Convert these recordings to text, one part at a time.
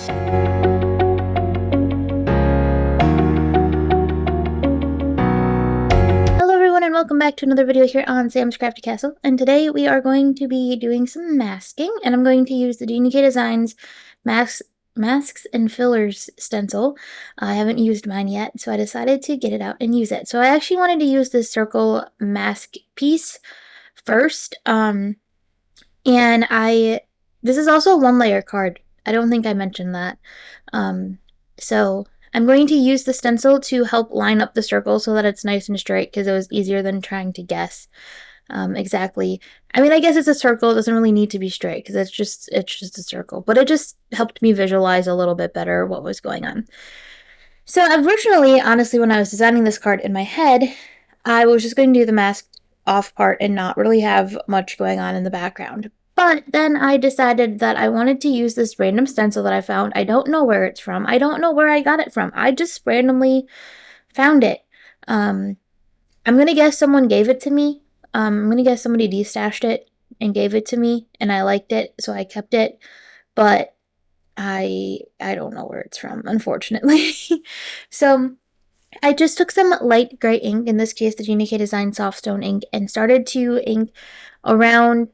Hello everyone and welcome back to another video here on Sam's Crafty Castle, and today we are going to be doing some masking, and I'm going to use the Genie K Designs Masks and Fillers stencil. I haven't used mine yet, so I decided to get it out and use it. So I actually wanted to use this circle mask piece first, and this is also a one-layer card. I don't think I mentioned that. So I'm going to use the stencil to help line up the circle so that it's nice and straight, because it was easier than trying to guess exactly. I mean, I guess it's a circle. It doesn't really need to be straight because it's just a circle, but it just helped me visualize a little bit better what was going on. So originally, honestly, when I was designing this card in my head, I was just going to do the mask off part and not really have much going on in the background. But then I decided that I wanted to use this random stencil that I found. I don't know where it's from. I don't know where I got it from. I just randomly found it. I'm going to guess someone gave it to me. I'm going to guess somebody destashed it and gave it to me, and I liked it, so I kept it. But I don't know where it's from, unfortunately. So I just took some light gray ink, in this case the Genie K Design Softstone ink, and started to ink around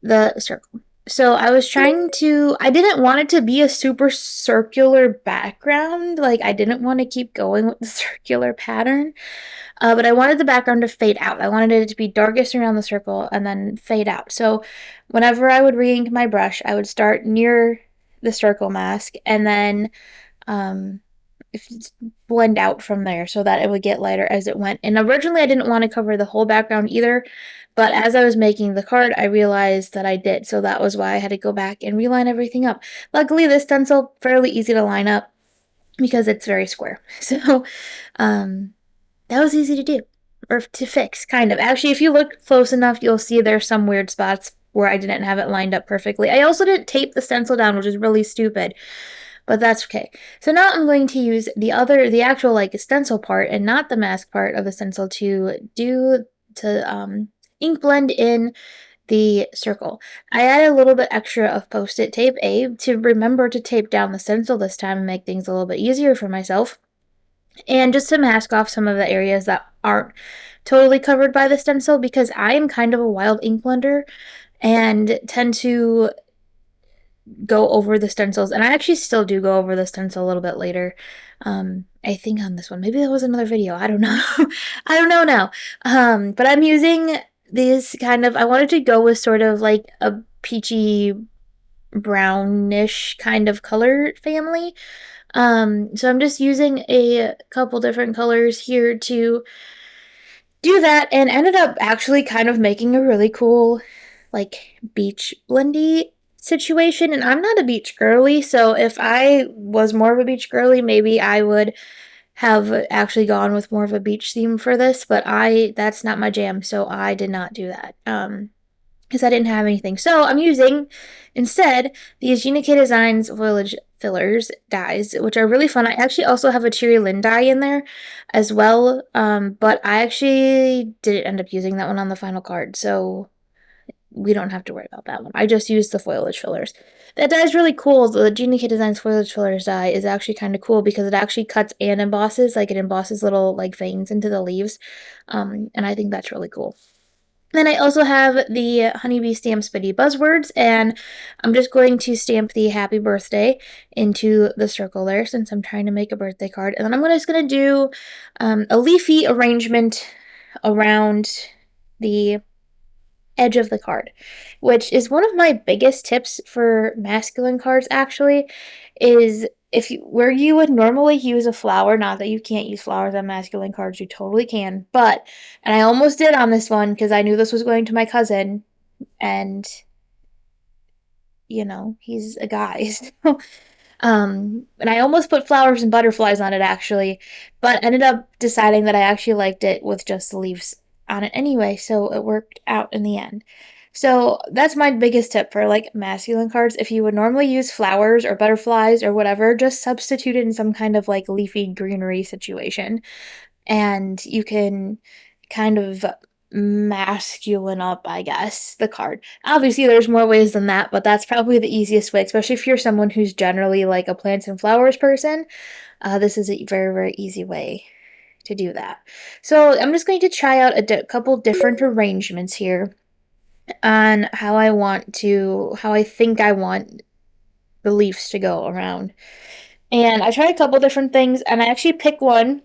the circle. So I was trying to, I didn't want it to be a super circular background. Like, I didn't want to keep going with the circular pattern. But I wanted the background to fade out. I wanted it to be darkest around the circle and then fade out. So whenever I would re-ink my brush, I would start near the circle mask and then blend out from there so that it would get lighter as it went. And originally I didn't want to cover the whole background either, but as I was making the card, I realized that I did. So that was why I had to go back and reline everything up. Luckily, this stencil, fairly easy to line up because it's very square. So that was easy to do, or to fix, kind of. Actually, if you look close enough, you'll see there's some weird spots where I didn't have it lined up perfectly. I also didn't tape the stencil down, which is really stupid, but that's okay. So now I'm going to use the actual like stencil part and not the mask part of the stencil to ink blend in the circle. I added a little bit extra of Post-it tape to remember to tape down the stencil this time and make things a little bit easier for myself. And just to mask off some of the areas that aren't totally covered by the stencil, because I am kind of a wild ink blender and tend to go over the stencils, and I actually still do go over the stencil a little bit later. I think on this one, maybe that was another video, I don't know. I don't know now. But I'm using these I wanted to go with sort of like a peachy brownish kind of color family. So I'm just using a couple different colors here to do that, and ended up actually kind of making a really cool like beach blendy situation. And I'm not a beach girly, so if I was more of a beach girly, maybe I would have actually gone with more of a beach theme for this, but that's not my jam, so I did not do that. Because I didn't have anything. So I'm using, instead, these Genie K Designs Foliage Fillers dies, which are really fun. I actually also have a Cheery Lynn die in there as well, but I actually didn't end up using that one on the final card, so we don't have to worry about that one. I just used the Foliage Fillers. That die is really cool. The Genie K Designs Foliage Fillers die is actually kind of cool because it actually cuts and embosses, like it embosses little like veins into the leaves, and I think that's really cool. Then I also have the Honeybee Stamp Spitty Buzzwords, and I'm just going to stamp the happy birthday into the circle there since I'm trying to make a birthday card. And then I'm just going to do a leafy arrangement around the edge of the card, which is one of my biggest tips for masculine cards, actually, is where you would normally use a flower, not that you can't use flowers on masculine cards, you totally can, but, and I almost did on this one because I knew this was going to my cousin, and, you know, he's a guy, so, and I almost put flowers and butterflies on it, actually, but ended up deciding that I actually liked it with just the leaves on it anyway, so it worked out in the end. So that's my biggest tip for like masculine cards. If you would normally use flowers or butterflies or whatever, just substitute it in some kind of like leafy greenery situation. And you can kind of masculine up, I guess, the card. Obviously, there's more ways than that, but that's probably the easiest way, especially if you're someone who's generally like a plants and flowers person. This is a very, very easy way to do that. So I'm just going to try out a couple different arrangements here on how I think I want the leaves to go around. And I tried a couple different things, and I actually pick one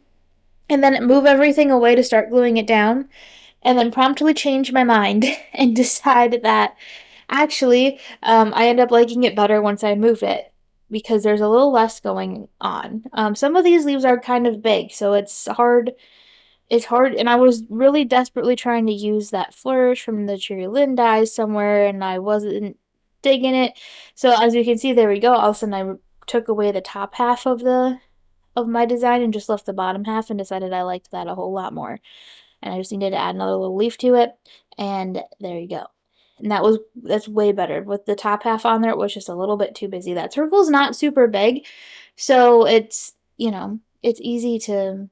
and then move everything away to start gluing it down, and then promptly change my mind and decide that actually I end up liking it better once I move it because there's a little less going on. Some of these leaves are kind of big, so it's hard. It's hard, and I was really desperately trying to use that flourish from the Cherry Lynn dies somewhere, and I wasn't digging it. So as you can see, there we go. All of a sudden, I took away the top half of my design and just left the bottom half, and decided I liked that a whole lot more. And I just needed to add another little leaf to it, and there you go. And that's way better. With the top half on there, it was just a little bit too busy. That circle's not super big, so it's easy to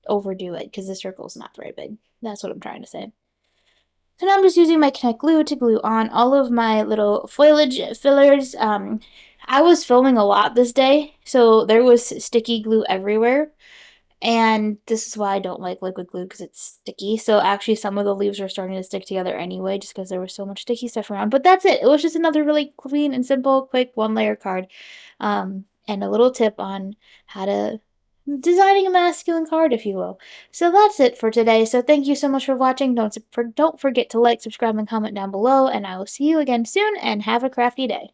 overdo it because the circle's not very big. That's what I'm trying to say. So now I'm just using my Connect glue to glue on all of my little foliage fillers. I was filming a lot this day, so there was sticky glue everywhere. And this is why I don't like liquid glue because it's sticky. So actually some of the leaves are starting to stick together anyway just because there was so much sticky stuff around. But that's it. It was just another really clean and simple, quick one-layer card. And a little tip on how to designing a masculine card, if you will. So that's it for today. So thank you so much for watching. Don't forget to like, subscribe, and comment down below. And I will see you again soon and have a crafty day.